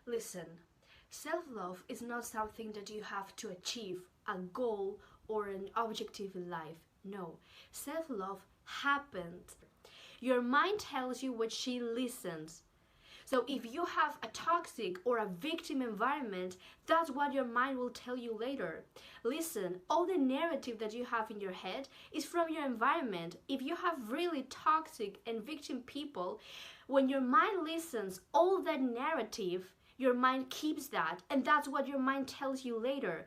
Listen, self-love is not something that you have to achieve, a goal or an objective in life. No, self-love happens. Your mind tells you what she listens. So if you have a toxic or a victim environment, that's what your mind will tell you later. Listen, all the narrative that you have in your head is from your environment. If you have really toxic and victim people, when your mind listens, all that narrative, your mind keeps that, and that's what your mind tells you later.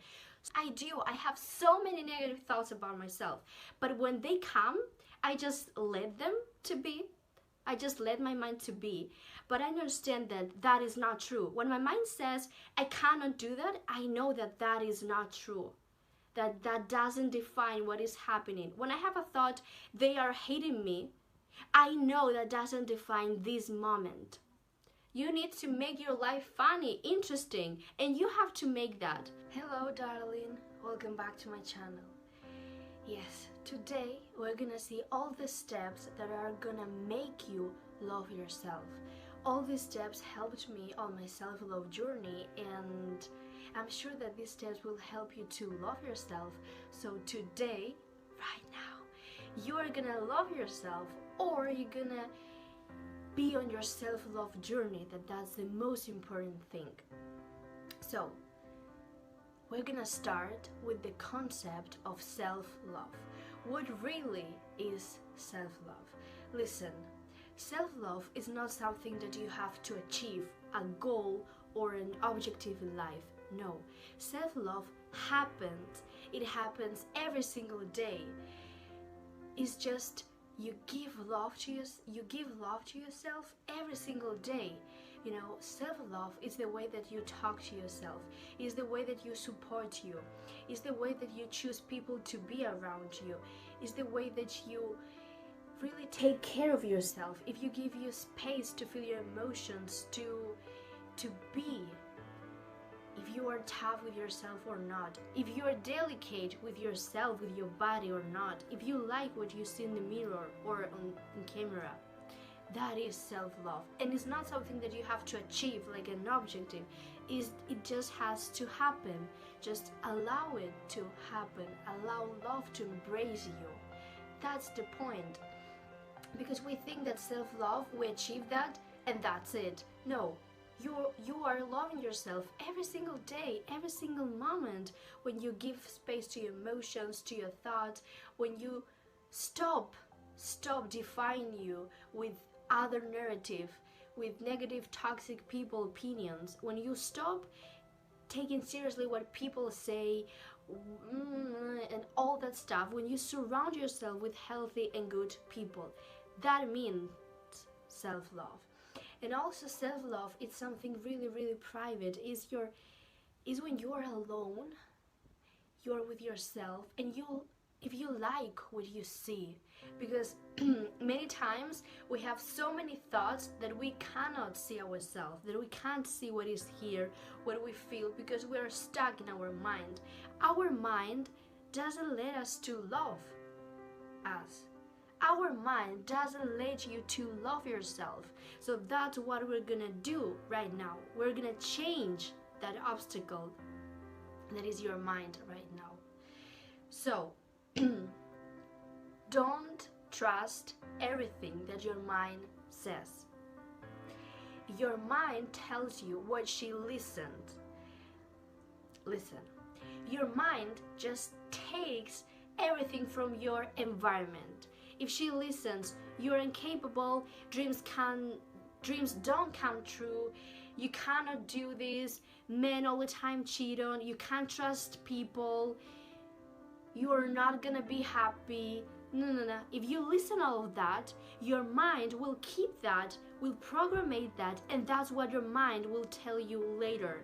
I have so many negative thoughts about myself, but when they come, I just let them to be. I just let my mind to be. But I understand that that is not true. When my mind says I cannot do that, I know that that is not true. That doesn't define what is happening. When I have a thought, they are hating me, I know that doesn't define this moment. You need to make your life funny, interesting, and you have to make that. Hello, darling. Welcome back to my channel. Yes, today we're gonna see all the steps that are gonna make you love yourself. All these steps helped me on my self-love journey, and I'm sure that these steps will help you to love yourself. So today, right now, you are gonna love yourself, or you're gonna be on your self-love journey. That's the most important thing. So we're gonna start with the concept of self-love. What really is self-love? Listen, self-love is not something that you have to achieve, a goal or an objective in life. No, self-love happens. It happens every single day. It's just you give love to yourself every single day. You know, self-love is the way that you talk to yourself, is the way that you support you, is the way that you choose people to be around you, is the way that you really take care of yourself. If you give you space to feel your emotions, to be, if you are tough with yourself or not, if you are delicate with yourself, with your body or not, if you like what you see in the mirror or on camera, that is self-love. And it's not something that you have to achieve like an objective. It just has to happen. Just allow it to happen. Allow love to embrace you. That's the point. Because we think that self-love, we achieve that and that's it. No. You are loving yourself every single day, every single moment, when you give space to your emotions, to your thoughts, when you stop defining you with other narrative, with negative, toxic people opinions, when you stop taking seriously what people say and all that stuff, when you surround yourself with healthy and good people, that means self-love. And also self-love is something really, really private. Is when you are alone, you're with yourself, and if you like what you see. Because many times we have so many thoughts that we cannot see ourselves, that we can't see what is here, what we feel, because we are stuck in our mind. Our mind doesn't let us to love us. Our mind doesn't let you to love yourself. So that's what we're gonna do right now. We're gonna change that obstacle that is your mind right now. So don't trust everything that your mind says. Your mind tells you what she listens. Listen, your mind just takes everything from your environment. If she listens, you're incapable, dreams don't come true, you cannot do this, men all the time cheat on, you can't trust people, you're not gonna be happy. No. If you listen all of that, your mind will keep that, will program that, and that's what your mind will tell you later.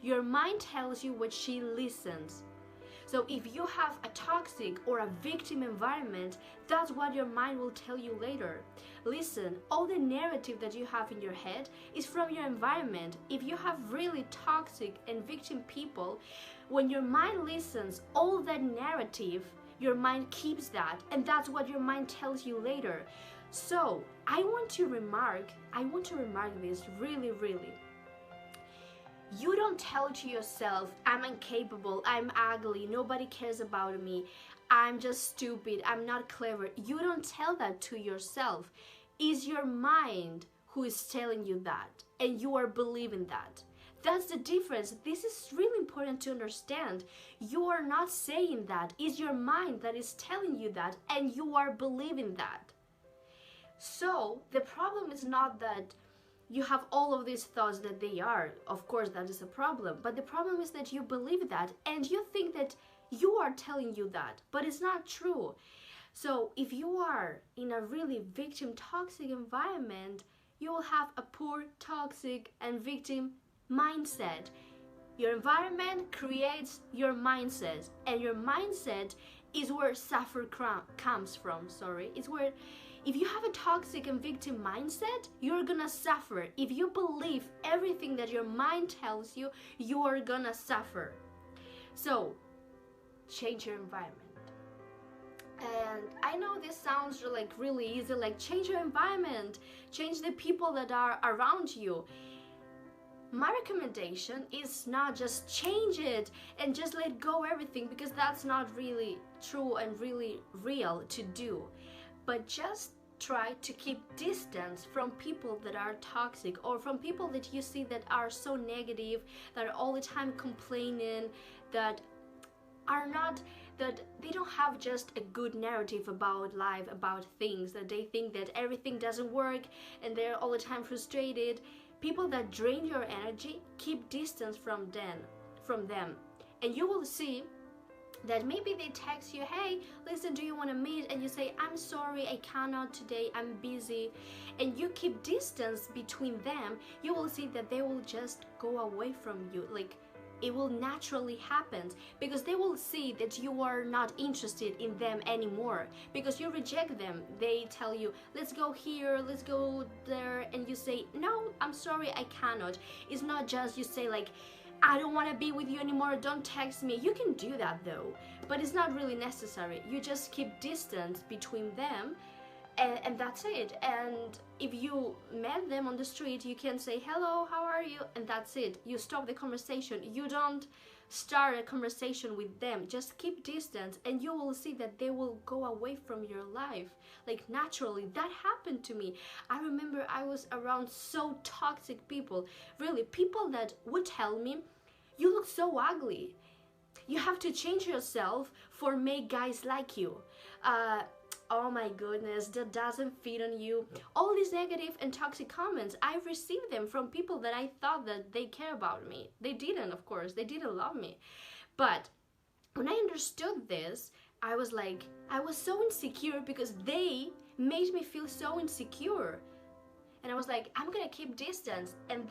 Your mind tells you what she listens. So if you have a toxic or a victim environment, that's what your mind will tell you later. Listen, all the narrative that you have in your head is from your environment. If you have really toxic and victim people, when your mind listens, all that narrative, your mind keeps that, and that's what your mind tells you later. So I want to remark this really. You don't tell to yourself, I'm incapable, I'm ugly, nobody cares about me, I'm just stupid, I'm not clever. You don't tell that to yourself. It's your mind who is telling you that, and you are believing that. That's the difference. This is really important to understand. You are not saying that. It's your mind that is telling you that, and you are believing that. So the problem is not that you have all of these thoughts that they are. Of course, that is a problem. But the problem is that you believe that, and you think that you are telling you that, but it's not true. So if you are in a really victim toxic environment, you will have a poor, toxic, and victim mindset. Your environment creates your mindset, and your mindset is where suffer comes from. It's where, if you have a toxic and victim mindset, you're gonna suffer. If you believe everything that your mind tells you, you are gonna suffer. So change your environment. And I know this sounds like really easy, like change your environment, change the people that are around you. My recommendation is not just change it and just let go everything, because that's not really true and really real to do. But just try to keep distance from people that are toxic, or from people that you see that are so negative, that are all the time complaining, that are not, that they don't have just a good narrative about life, about things, that they think that everything doesn't work and they're all the time frustrated. People that drain your energy, keep distance from them, and you will see that maybe they text you, hey, listen, do you want to meet? And you say, I'm sorry, I cannot today, I'm busy. And you keep distance between them. You will see that they will just go away from you. Like, it will naturally happen, because they will see that you are not interested in them anymore, because you reject them. They tell you, let's go here, let's go there, and you say, no, I'm sorry, I cannot. It's not just you say like, I don't want to be with you anymore, don't text me. You can do that though, but it's not really necessary. You just keep distance between them, and that's it. And if you met them on the street, you can say, hello, how are you? And that's it. You stop the conversation. You don't start a conversation with them. Just keep distance, and you will see that they will go away from your life. Like, naturally. That happened to me. I remember I was around so toxic people. Really, people that would tell me, you look so ugly. You have to change yourself for make guys like you. Oh my goodness, that doesn't fit on you. All these negative and toxic comments, I've received them from people that I thought that they care about me. They didn't, of course, they didn't love me. But when I understood this, I was like, I was so insecure because they made me feel so insecure. And I was like, I'm gonna keep distance. And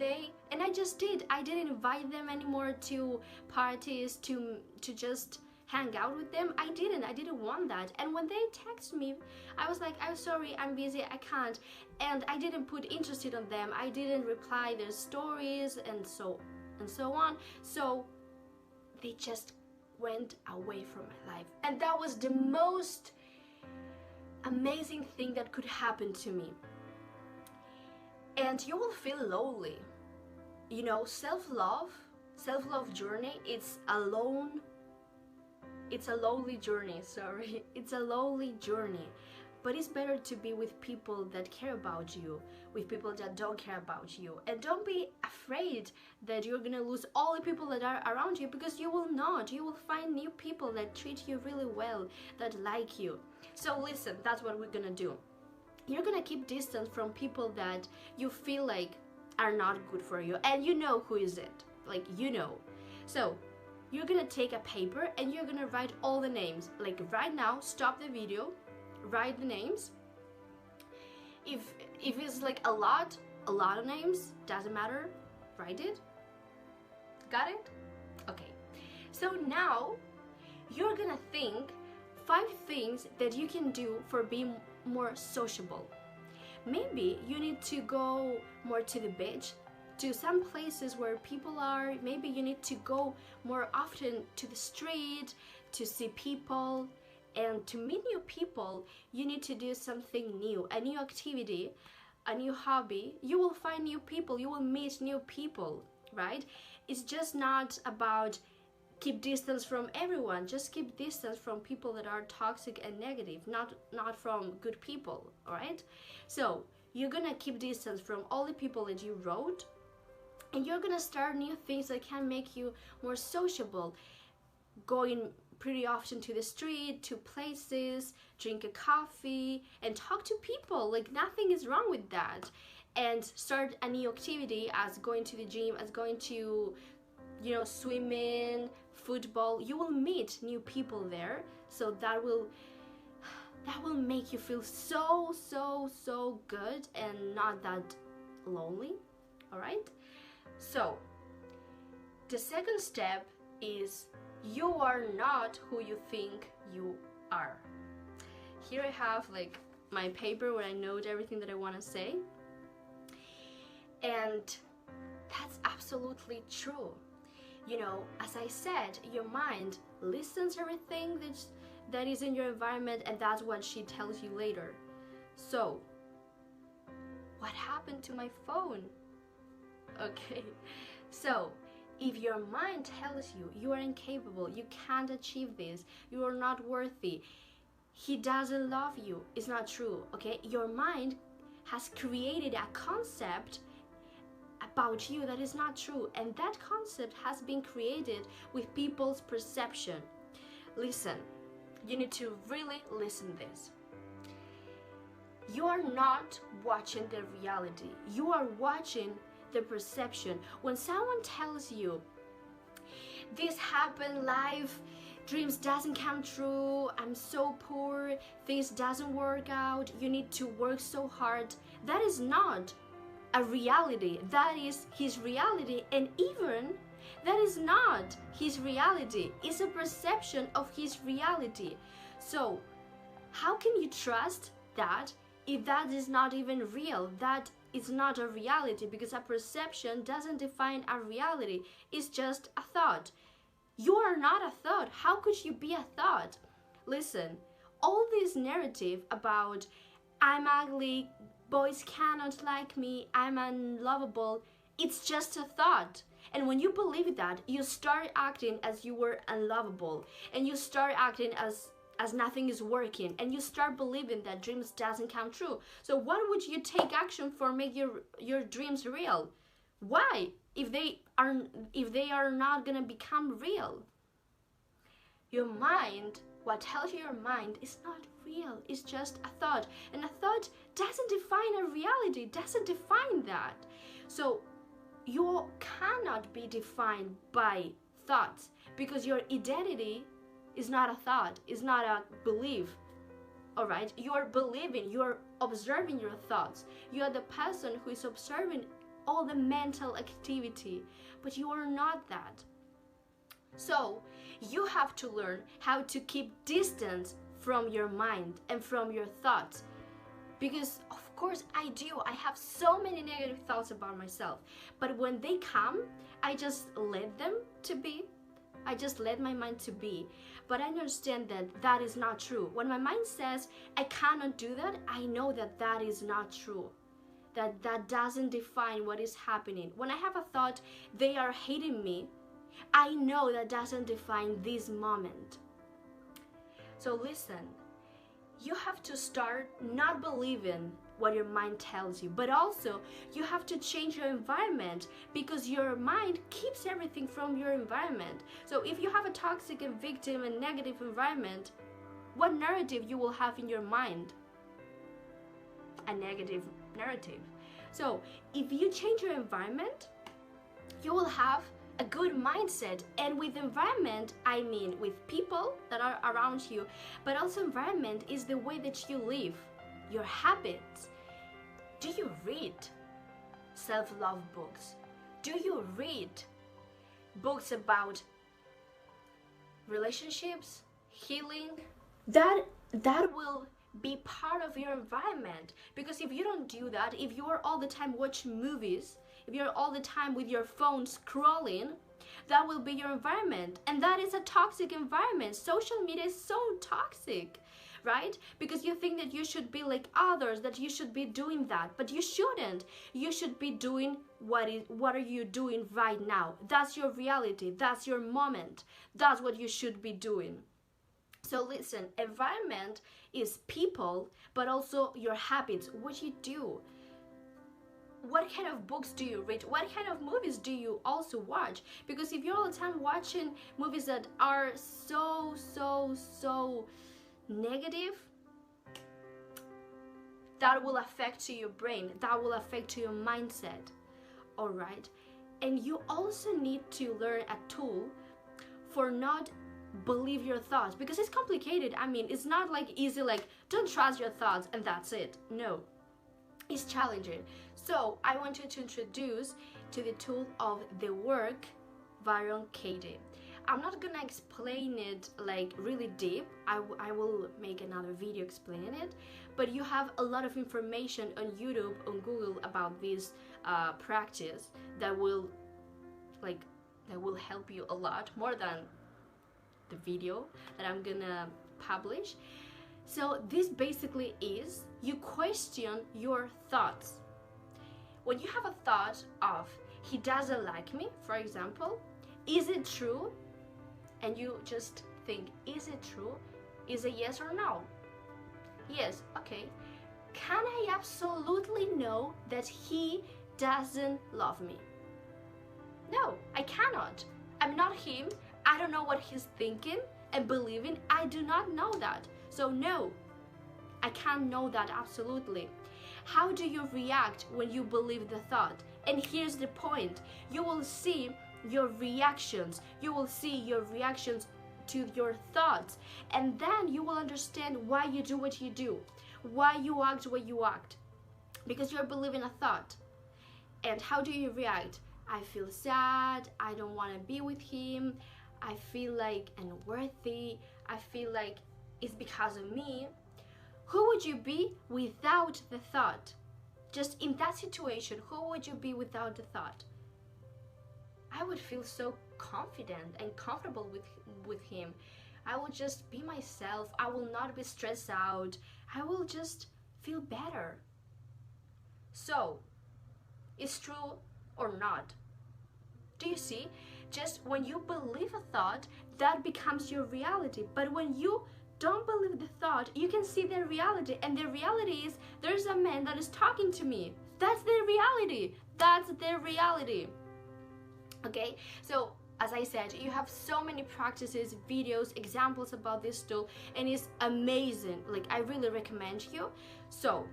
I just did. I didn't invite them anymore to parties, to just hang out with them. I didn't want that. And when they text me, I was like, I'm sorry, I'm busy, I can't. And I didn't put interested on them. I didn't reply their stories and so on. So they just went away from my life. And that was the most amazing thing that could happen to me. And you will feel lonely. You know, self-love journey, it's a lonely journey, It's a lonely journey. But it's better to be with people that care about you, with people that don't care about you. And don't be afraid that you're gonna lose all the people that are around you, because you will not. You will find new people that treat you really well, that like you. So listen, that's what we're gonna do. You're gonna keep distance from people that you feel like are not good for you, and you know who is it, like, you know. So you're gonna take a paper and you're gonna write all the names. Like, right now, stop the video, write the names. If it's like a lot of names, doesn't matter, write it. Got it? Okay. So now you're gonna think 5 things that you can do for being more sociable. Maybe you need to go more to the beach, to some places where people are. Maybe you need to go more often to the street to see people. And to meet new people, you need to do something new, a new activity, a new hobby. You will find new people, you will meet new people, right? It's just not about keep distance from everyone. Just keep distance from people that are toxic and negative, not from good people. All right, so you're gonna keep distance from all the people that you wrote, and you're gonna start new things that can make you more sociable, going pretty often to the street, to places, drink a coffee and talk to people. Like, nothing is wrong with that. And start a new activity, as going to the gym, as going to, swimming, football. You will meet new people there, so that will make you feel so good and not that lonely. All right, so the second step is you are not who you think you are. Here I have like my paper where I note everything that I want to say, and that's absolutely true. As I said, your mind listens to everything that is in your environment, and that's what she tells you later. So, what happened to my phone? Okay, so if your mind tells you you are incapable, you can't achieve this, you are not worthy, he doesn't love you, it's not true, okay? Your mind has created a concept about you that is not true, and that concept has been created with people's perception. Listen, you need to really listen this. You are not watching the reality, you are watching the perception. When someone tells you this happened, life, dreams doesn't come true, I'm so poor, things doesn't work out, you need to work so hard, that is not a reality. That is his reality, and even that is not his reality. It's a perception of his reality. So how can you trust that if that is not even real? That is not a reality, because a perception doesn't define a reality. It's just a thought. You are not a thought. How could you be a thought? Listen, all this narrative about I'm ugly, boys cannot like me, I'm unlovable, it's just a thought. And when you believe that, you start acting as you were unlovable, and you start acting as nothing is working, and you start believing that dreams doesn't come true. So what would you take action for make your dreams real? Why? If they are not gonna become real. Your mind, what tells you your mind is not real, it's just a thought, and a thought doesn't define a reality, doesn't define that. So you cannot be defined by thoughts, because your identity is not a thought, is not a belief. All right, you are believing, you are observing your thoughts, you are the person who is observing all the mental activity, but you are not that. So you have to learn how to keep distance from your mind and from your thoughts, because of course I have so many negative thoughts about myself, but when they come, I just let them to be. I just let my mind to be. But I understand that that is not true. When my mind says I cannot do that, I know that that is not true. That doesn't define what is happening. When I have a thought, they are hating me, I know that doesn't define this moment. So listen, you have to start not believing what your mind tells you, but also you have to change your environment, because your mind keeps everything from your environment. So if you have a toxic and victim and negative environment, what narrative you will have in your mind? A negative narrative. So if you change your environment, you will have a good mindset. And with environment, I mean with people that are around you, but also environment is the way that you live, your habits. Do you read self-love books? Do you read books about relationships, healing? That will be part of your environment, because if you don't do that, if you are all the time watching movies, if you're all the time with your phone scrolling, that will be your environment, and that is a toxic environment. Social media is so toxic, right? Because you think that you should be like others, that you should be doing that, but you shouldn't. You should be doing what are you doing right now. That's your reality, that's your moment, that's what you should be doing. So listen, environment is people, but also your habits, what you do. What kind of books do you read? What kind of movies do you also watch? Because if you're all the time watching movies that are so negative, that will affect your brain, that will affect your mindset. All right? And you also need to learn a tool for not believe your thoughts, because it's complicated. I mean, it's not like easy, like don't trust your thoughts and that's it. No, it's challenging. So I want you to introduce to the tool of the work variant. I'm not gonna explain it like really deep. I will make another video explaining it, but you have a lot of information on YouTube, on Google about this practice that will help you a lot more than the video that I'm gonna publish. So this basically is, you question your thoughts. When you have a thought of, he doesn't like me, for example, is it true? And you just think, is it true? Is it yes or no? Yes, okay. Can I absolutely know that he doesn't love me? No, I cannot. I'm not him. I don't know what he's thinking and believing. I do not know that. So no, I can't know that absolutely. How do you react when you believe the thought? And here's the point. You will see your reactions. You will see your reactions to your thoughts. And then you will understand why you do what you do. Why you act the way you act. Because you're believing a thought. And how do you react? I feel sad. I don't want to be with him. I feel like unworthy. I feel like it's because of me. Who would you be without the thought? Just in that situation, who would you be without the thought? I would feel so confident and comfortable with him. I will just be myself. I will not be stressed out. I will just feel better. So, it's true or not? Do you see? Just when you believe a thought, that becomes your reality. But when you don't believe the thought, you can see the reality. And the reality is, there's a man that is talking to me. That's the reality. That's the reality. Okay? So, as I said, you have so many practices, videos, examples about this tool, and it's amazing. Like, I really recommend you. So,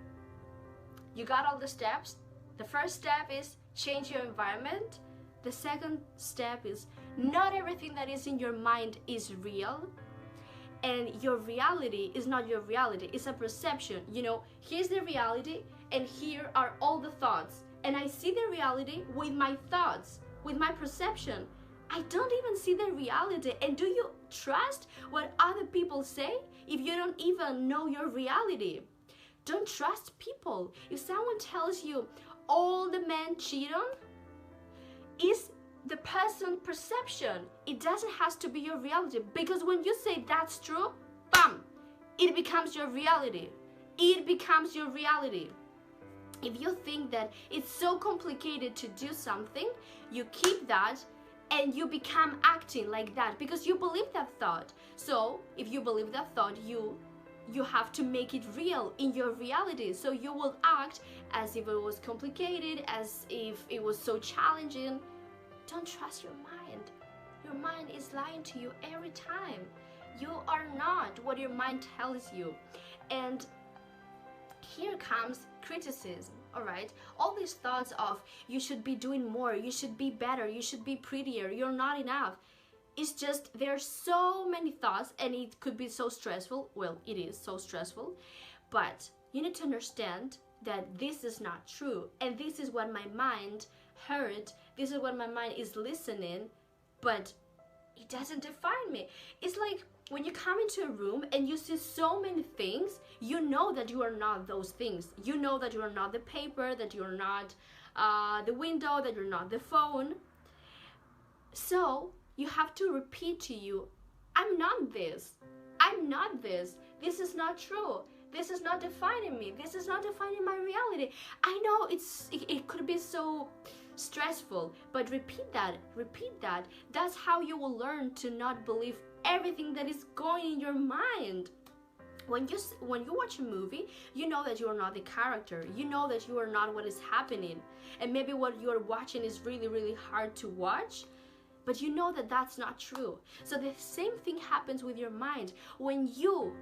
you got all the steps. The first step is change your environment. The second step is, not everything that is in your mind is real. And your reality is not your reality. It's a perception. You know, here's the reality, and here are all the thoughts. And I see the reality with my thoughts, with my perception. I don't even see the reality. And do you trust what other people say if you don't even know your reality? Don't trust people. If someone tells you all the men cheat on, is the person's perception. It doesn't have to be your reality, because when you say that's true, bam, it becomes your reality. It becomes your reality. If you think that it's so complicated to do something, you keep that and you become acting like that because you believe that thought. So if you believe that thought, you have to make it real in your reality. So you will act as if it was complicated, as if it was so challenging. Don't trust your mind. Your mind is lying to you every time. You are not what your mind tells you. And here comes criticism, all right? All these thoughts of you should be doing more, you should be better, you should be prettier, you're not enough. It's just there are so many thoughts, and it could be so stressful. Well, it is so stressful. But you need to understand that this is not true. And this is what my mind heard. This is what my mind is listening. But it doesn't define me. It's like when you come into a room and you see so many things, you know that you are not those things. You know that you are not the paper, that you are not the window, that you're not the phone. So you have to repeat to you, I'm not this. I'm not this. This is not true. This is not defining me. This is not defining my reality. I know it could be so stressful, but repeat that. That's how you will learn to not believe everything that is going in your mind. When you watch a movie, you know that you are not the character. You know that you are not what is happening. And maybe what you are watching is really, really hard to watch, but you know that that's not true. So the same thing happens with your mind. When you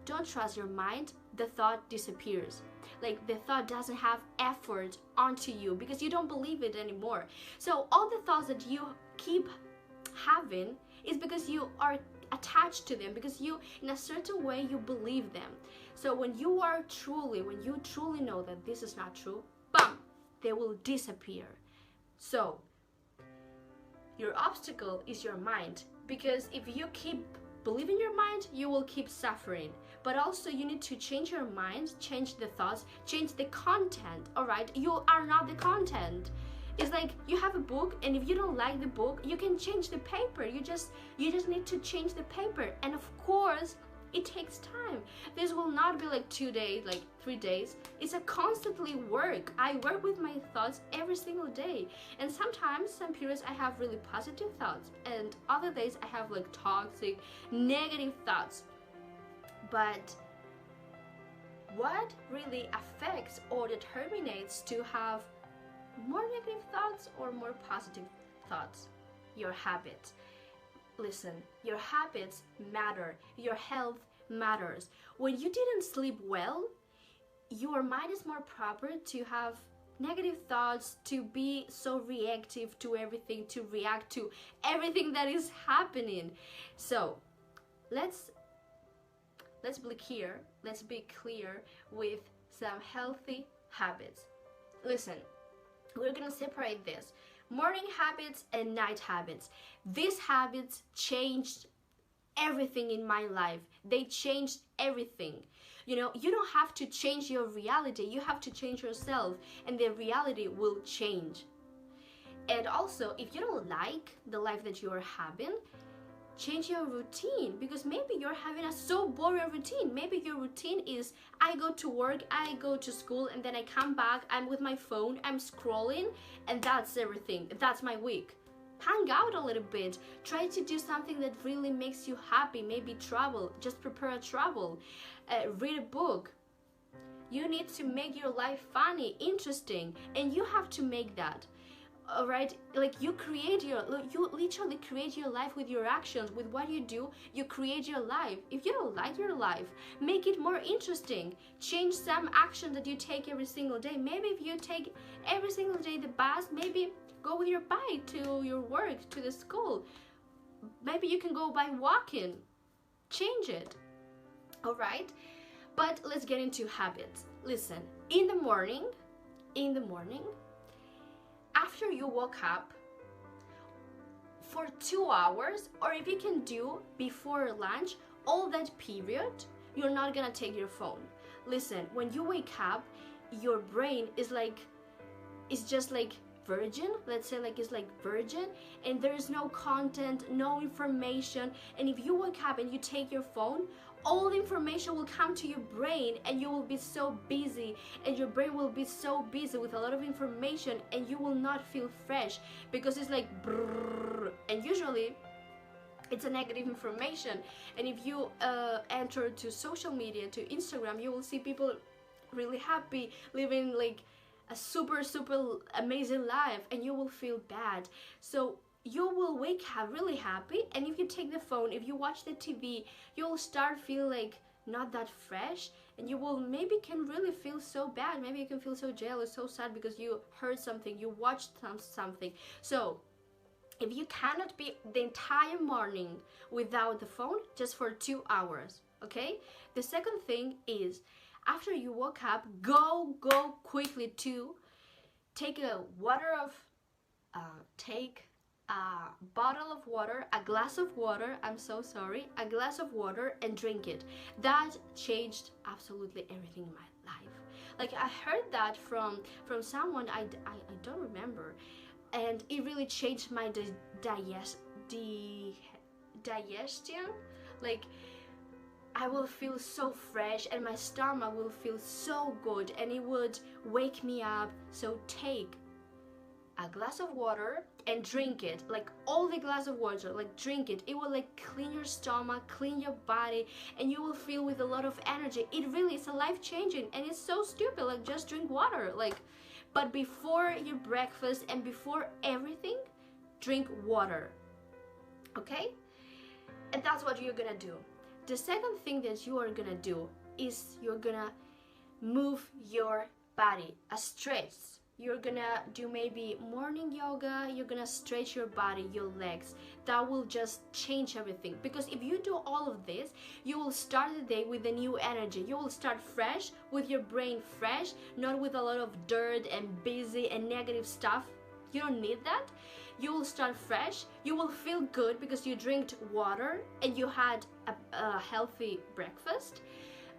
don't trust your mind, the thought disappears. Like the thought doesn't have effort onto you because you don't believe it anymore. So all the thoughts that you keep having is because you are attached to them, because you, in a certain way, you believe them. So when you truly know that this is not true, bam, they will disappear. So your obstacle is your mind, because if you keep believing your mind, you will keep suffering. But also you need to change your mind, change the thoughts, change the content. All right, you are not the content. It's like you have a book, and if you don't like the book, you can change the paper. You just need to change the paper. And of course, it takes time. This will not be like 2 days, like 3 days. It's a constantly work. I work with my thoughts every single day. And sometimes, some periods I have really positive thoughts, and other days I have like toxic, negative thoughts. But what really affects or determines to have more negative thoughts or more positive thoughts? Your habits. Listen, your habits matter. Your health matters. When you didn't sleep well, your mind is more proper to have negative thoughts, to be so reactive to everything, to react to everything that is happening. So let's be clear with some healthy habits. Listen, we're gonna separate this: morning habits and night habits. These habits changed everything in my life. They changed everything. You know, you don't have to change your reality. You have to change yourself, and the reality will change. And also, if you don't like the life that you are having, change your routine, because maybe you're having a so boring routine. Maybe your routine is, I go to work, I go to school, and then I come back, I'm with my phone, I'm scrolling, and that's everything. That's my week. Hang out a little bit. Try to do something that really makes you happy. Maybe travel. Just prepare a travel. Read a book. You need to make your life funny, interesting, and you have to make that. Alright, like you literally create your life with your actions. With what you do, you create your life. If you don't like your life, make it more interesting. Change some action that you take every single day. Maybe if you take every single day the bus, maybe go with your bike to your work, to the school. Maybe you can go by walking. Change it. Alright, but let's get into habits. Listen, in the morning, after you woke up, for 2 hours, or if you can do before lunch, all that period, you're not gonna take your phone. Listen, when you wake up, your brain is just like virgin. Let's say like it's like virgin, and there is no content, no information. And if you wake up and you take your phone, all the information will come to your brain, and you will be so busy, and your brain will be so busy with a lot of information, and you will not feel fresh, because it's like brrr, and usually it's a negative information. And if you enter to social media, to Instagram, you will see people really happy, living like a super amazing life, and you will feel bad. So you will wake up really happy, and if you take the phone, if you watch the TV, you will start feeling like not that fresh, and you will maybe can really feel so bad. Maybe you can feel so jealous, so sad, because you heard something, you watched something. So if you cannot be the entire morning without the phone, just for 2 hours, okay? The second thing is, after you woke up, go quickly to take a bottle of water, a glass of water, a glass of water, and drink it. That changed absolutely everything in my life. Like, I heard that from someone, I don't remember, and it really changed my digestion. Like, I will feel so fresh, and my stomach will feel so good, and it would wake me up. So take a glass of water and drink it, like all the glass of water, like drink it. It will like clean your stomach, clean your body, and you will feel with a lot of energy. It really is a life-changing, and it's so stupid, like just drink water, like, but before your breakfast and before everything, drink water, okay? And that's what you're gonna do. The second thing that you are gonna do is you're gonna move your body, a stretch. You're gonna do maybe morning yoga, you're gonna stretch your body, your legs. That will just change everything. Because if you do all of this, you will start the day with a new energy. You will start fresh, with your brain fresh, not with a lot of dirt and busy and negative stuff. You don't need that. You will start fresh, you will feel good because you drank water and you had a healthy breakfast.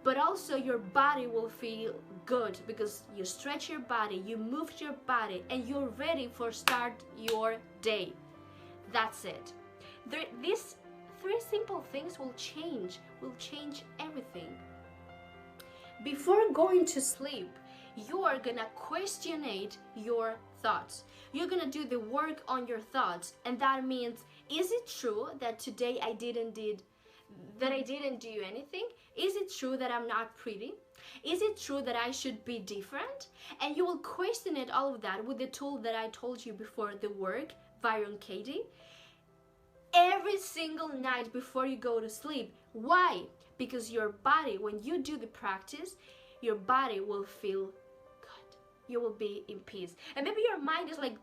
But also your body will feel good because you stretch your body, you moved your body, and you're ready for start your day. That's it. These three simple things will change everything. Before going to sleep, you are gonna questionate your thoughts. You're gonna do the work on your thoughts, and that means, is it true that today I didn't do anything? Is it true that I'm not pretty? Is it true that I should be different? And you will question it, all of that, with the tool that I told you before, the work, Byron Katie, every single night before you go to sleep. Why? Because your body, when you do the practice, your body will feel good. You will be in peace. And maybe your mind is like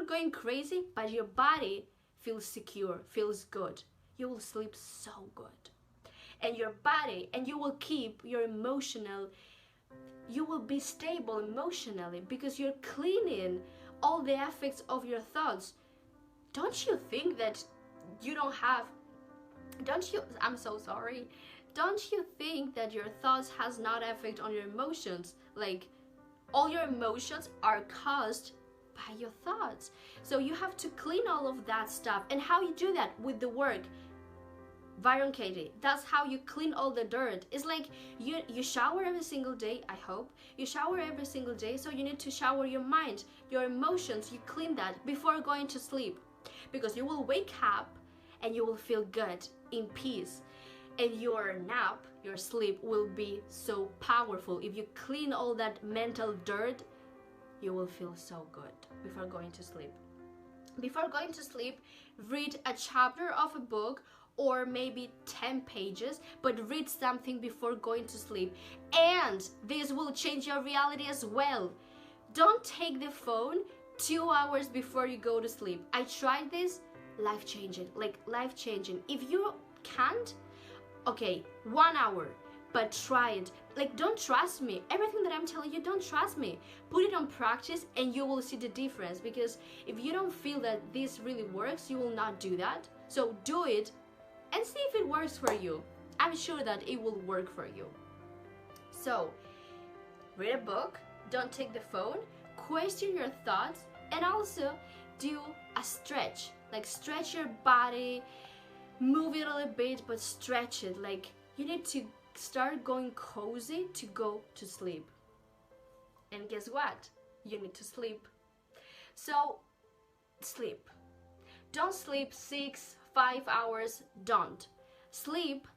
going crazy, but your body feels secure, feels good. You will sleep so good. And your body, and you will keep your you will be stable emotionally because you're cleaning all the effects of your thoughts. Don't you think that you don't have, I'm so sorry. Don't you think that your thoughts has not effect on your emotions? Like, all your emotions are caused by your thoughts. So you have to clean all of that stuff. And how you do that? With the work. Byron Katie, that's how you clean all the dirt. It's like you shower every single day, I hope. You shower every single day, so you need to shower your mind, your emotions. You clean that before going to sleep. Because you will wake up and you will feel good, in peace. And your nap, your sleep will be so powerful. If you clean all that mental dirt, you will feel so good before going to sleep. Before going to sleep, read a chapter of a book or maybe 10 pages, but read something before going to sleep. And this will change your reality as well. Don't take the phone 2 hours before you go to sleep. I tried this, life-changing, like life-changing. If you can't, okay, 1 hour, but try it. Like, don't trust me. Everything that I'm telling you, don't trust me. Put it on practice and you will see the difference. Because if you don't feel that this really works, you will not do that. So do it and see if it works for you. I'm sure that it will work for you. So, read a book, don't take the phone, question your thoughts, and also do a stretch. Like, stretch your body, move it a little bit, but stretch it. Like, you need to start going cozy to go to sleep. And guess what? You need to sleep. So, sleep. Don't sleep 5 hours, don't. Sleep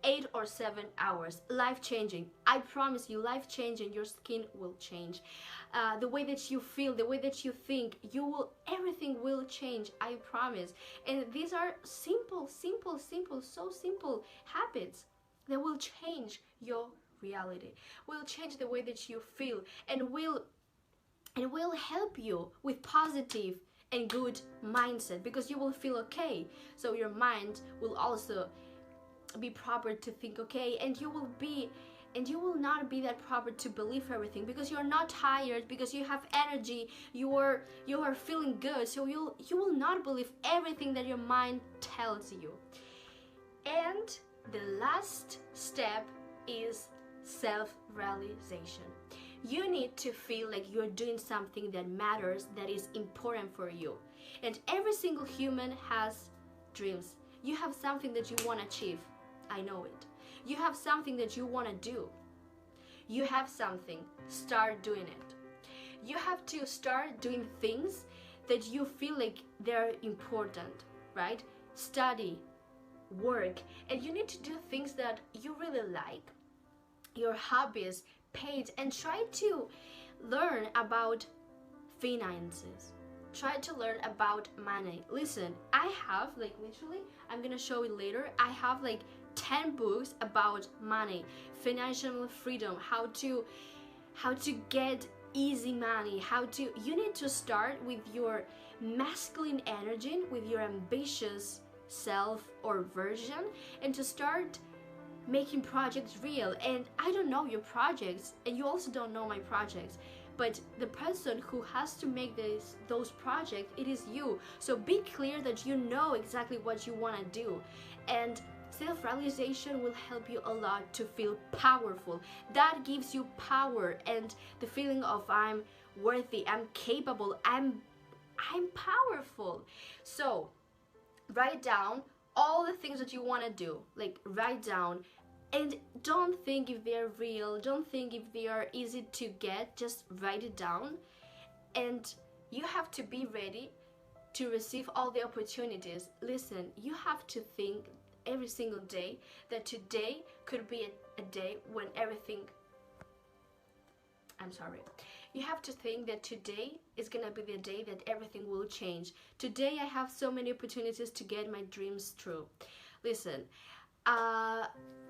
8 or 7 hours. Life-changing. I promise you, life-changing. Your skin will change. The way that you feel, the way that you think, everything will change, I promise. And these are simple, so simple habits that will change your reality, will change the way that you feel, and will help you with positive and good mindset, because you will feel okay. So your mind will also be proper to think okay, and you will not be that proper to believe everything, because you're not tired, because you have energy, you are feeling good. So you will not believe everything that your mind tells you. And the last step is self-realization. You need to feel like you're doing something that matters, that is important for you. And every single human has dreams. You have something that you want to achieve. I know it. You have something that you want to do. You have something. Start doing it. You have to start doing things that you feel like they're important, right? Study, work, and you need to do things that you really like, your hobbies, paid, and try to learn about finances. Try to learn about money. Listen, I have like literally, I'm gonna show you later, I have like 10 books about money, financial freedom, how to get easy money, you need to start with your masculine energy, with your ambitious self or version, and to start making projects real. And I don't know your projects, and you also don't know my projects, but the person who has to make those projects, it is you. So be clear that you know exactly what you want to do, and self-realization will help you a lot to feel powerful. That gives you power and the feeling of I'm worthy, I'm capable, I'm powerful. So write down all the things that you want to do, like write down, and don't think if they're real, don't think if they are easy to get, just write it down. And you have to be ready to receive all the opportunities. Listen, you have to think every single day that today could be a day when everything, you have to think that today is gonna be the day that everything will change. Today I have so many opportunities to get my dreams true. Listen, I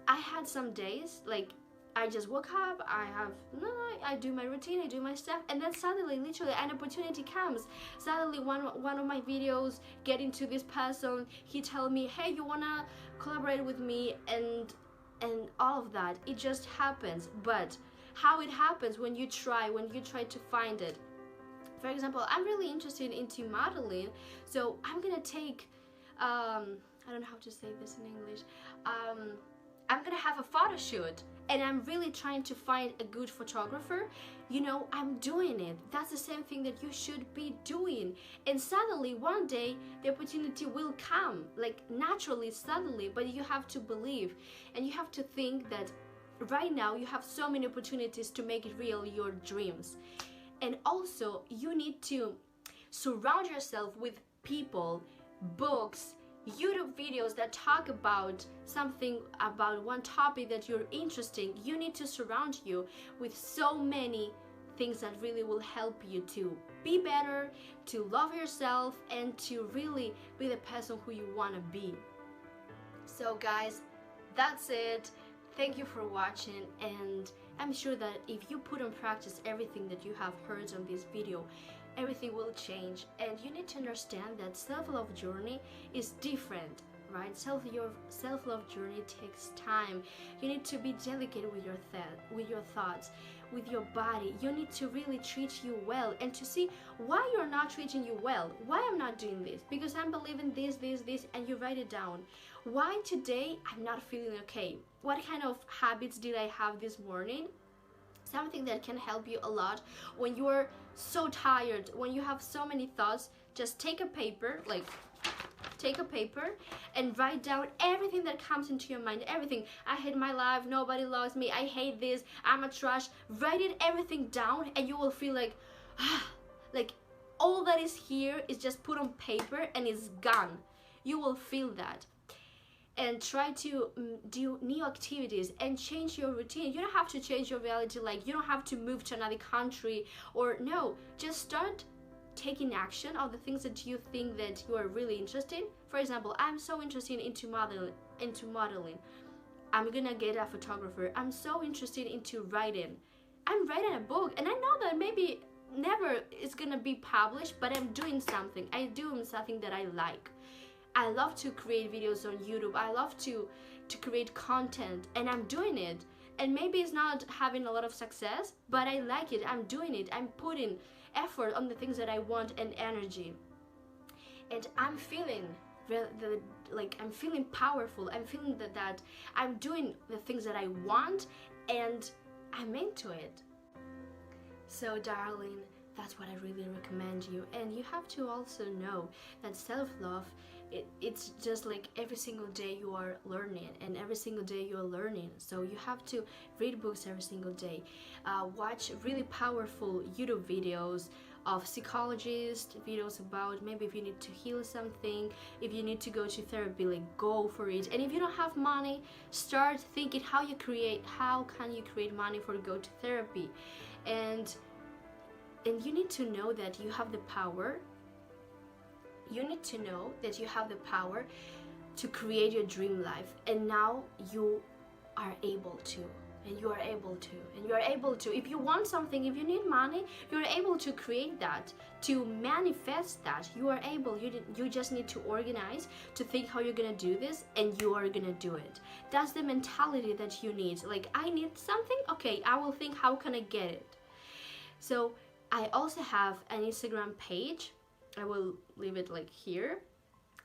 had some days like I just woke up, I do my routine, I do my stuff, and then suddenly, literally, an opportunity comes. Suddenly, one of my videos get into this person. He tell me, hey, you wanna collaborate with me, and all of that. It just happens. But how it happens when you try to find it. For example, I'm really interested into modeling, so I'm gonna take, I don't know how to say this in English. I'm gonna have a photo shoot, and I'm really trying to find a good photographer. You know, I'm doing it. That's the same thing that you should be doing. And suddenly, one day, the opportunity will come, like naturally, suddenly, but you have to believe, and you have to think that right now you have so many opportunities to make it real, your dreams. And also, you need to surround yourself with people, books, YouTube videos that talk about something, about one topic that you're interested in. You need to surround you with so many things that really will help you to be better, to love yourself, and to really be the person who you want to be. So guys, that's it. Thank you for watching, and I'm sure that if you put in practice everything that you have heard on this video, everything will change. And you need to understand that self-love journey is different, right? Self-love journey takes time. You need to be delicate with your thoughts, with your body. You need to really treat you well, and to see why you're not treating you well. Why I'm not doing this? Because I'm believing this, and you write it down. Why today I'm not feeling okay? What kind of habits did I have this morning? Something that can help you a lot when you're so tired, when you have so many thoughts. Just take a paper, and write down everything that comes into your mind. Everything. I hate my life, nobody loves me, I hate this, I'm a trash. Write it everything down, and you will feel like like all that is here is just put on paper and it's gone. You will feel that. And try to do new activities and change your routine. You don't have to change your reality, like you don't have to move to another country, or no, just start taking action of the things that you think that you are really interested in. For example, I'm so interested into modeling. I'm gonna get a photographer. I'm so interested into writing. I'm writing a book, and I know that maybe never it's gonna be published, but I'm doing something. I'm doing something that I like. I love to create videos on YouTube. I love to create content, and I'm doing it. And maybe it's not having a lot of success, but I like it. I'm doing it. I'm putting effort on the things that I want and energy. And I'm feeling I'm feeling powerful. I'm feeling that I'm doing the things that I want, and I'm into it. So darling, that's what I really recommend you. And you have to also know that self-love it's just like every single day you are learning, and every single day you're learning. So you have to read books every single day, watch really powerful YouTube videos of psychologists, videos about maybe if you need to heal something, if you need to go to therapy, like go for it. And if you don't have money, start thinking how can you create money for go to therapy. And you need to know that you have the power. You need to know that you have the power to create your dream life, and now you are able to. And you are able to, and you are able to, if you want something, if you need money, you're able to create that, to manifest that. You are able. You just need to organize, to think how you're gonna do this, and you are gonna do it. That's the mentality that you need. Like, I need something, okay, I will think how can I get it. So I also have an Instagram page. I will leave it like here.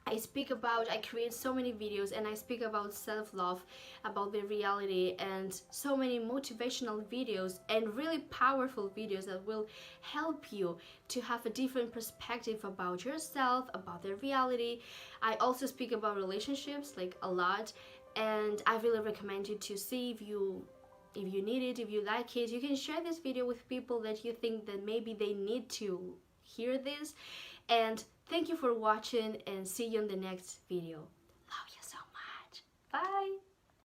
I create so many videos, and I speak about self-love, about the reality, and so many motivational videos and really powerful videos that will help you to have a different perspective about yourself, about the reality. I also speak about relationships, like a lot, and I really recommend you to see if you need it, if you like it. You can share this video with people that you think that maybe they need to hear this. And thank you for watching, and see you in the next video. Love you so much. Bye.